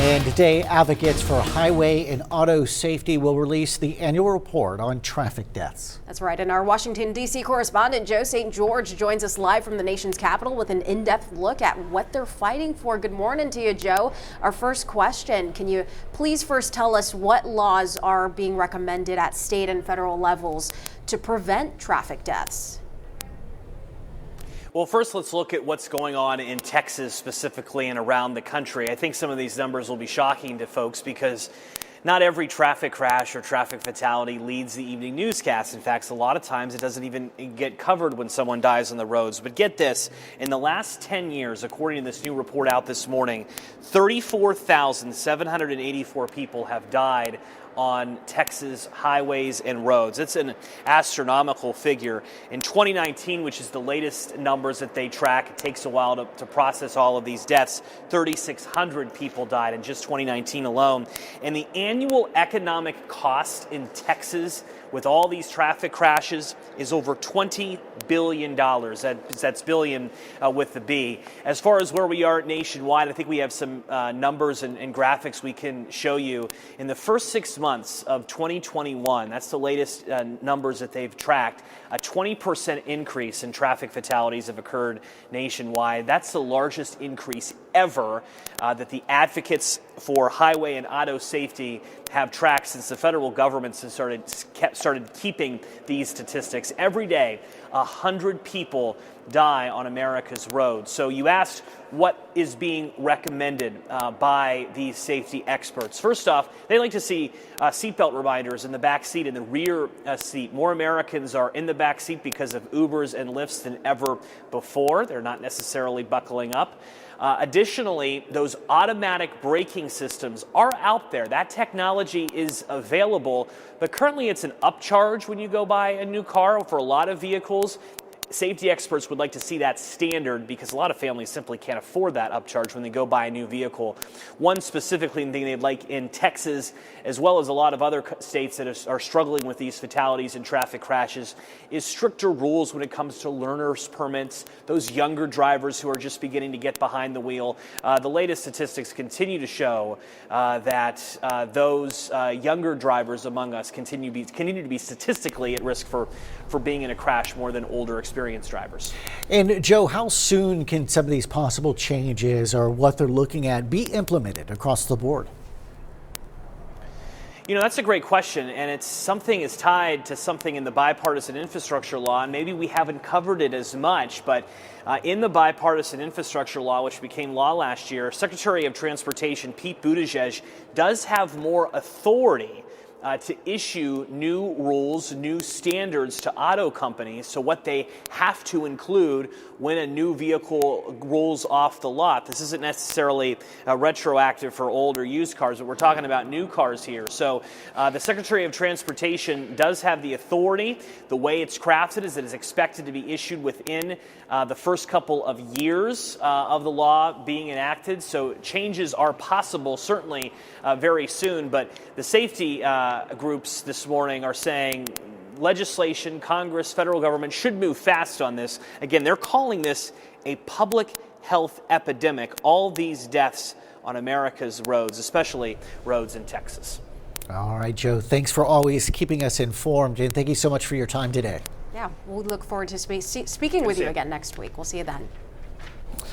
And today, advocates for highway and auto safety will release the annual report on traffic deaths. That's right. And our Washington, D.C. correspondent Joe St. George joins us live from the nation's capital with an in-depth look at what they're fighting for. Good morning to you, Joe. Our first question, can you please first tell us what laws are being recommended at state and federal levels to prevent traffic deaths? Well, first, let's look at what's going on in Texas specifically and around the country. I think some of these numbers will be shocking to folks because not every traffic crash or traffic fatality leads the evening newscast. In fact, a lot of times it doesn't even get covered when someone dies on the roads. But get this, in the last 10 years, according to this new report out this morning, 34,784 people have died on Texas highways and roads. It's an astronomical figure. In 2019, which is the latest numbers that they track, it takes a while to process all of these deaths, 3,600 people died in just 2019 alone. And the annual economic cost in Texas with all these traffic crashes is over $20 billion. That's billion with the B. As far as where we are nationwide, I think we have some numbers and graphics we can show you. In the first 6 months of 2021, that's the latest numbers that they've tracked, a 20% increase in traffic fatalities have occurred nationwide. That's the largest increase ever that the advocates for highway and auto safety have tracked since the federal government has started keeping these statistics. Every day, 100 people die on America's roads. So you asked what is being recommended by these safety experts. First off, they like to see seatbelt reminders in the back seat and the rear seat. More Americans are in the back seat because of Ubers and Lyfts than ever before. They're not necessarily buckling up. Additionally, those automatic braking systems are out there. That technology is available, but currently it's an upcharge when you go buy a new car for a lot of vehicles. Safety experts would like to see that standard because a lot of families simply can't afford that upcharge when they go buy a new vehicle. One specifically thing they'd like in Texas, as well as a lot of other states that are struggling with these fatalities and traffic crashes, is stricter rules when it comes to learner's permits, those younger drivers who are just beginning to get behind the wheel. The latest statistics continue to show that those younger drivers among us continue to be statistically at risk for being in a crash more than older experienced drivers. And Joe, how soon can some of these possible changes or what they're looking at be implemented across the board? You know, that's a great question, and it's something is tied to something in the bipartisan infrastructure law, and maybe we haven't covered it as much, but in the bipartisan infrastructure law, which became law last year, Secretary of Transportation Pete Buttigieg does have more authority to issue new rules, new standards to auto companies, so what they have to include when a new vehicle rolls off the lot. This isn't necessarily retroactive for old or used cars, but we're talking about new cars here. So the Secretary of Transportation does have the authority. The way it's crafted is that it's expected to be issued within the first couple of years of the law being enacted. So changes are possible, certainly very soon, but the safety groups this morning are saying legislation, Congress, federal government should move fast on this. Again, they're calling this a public health epidemic, all these deaths on America's roads, especially roads in Texas. All right, Joe, thanks for always keeping us informed, and thank you so much for your time today. Yeah, we'll look forward to speaking with you again next week. We'll see you then.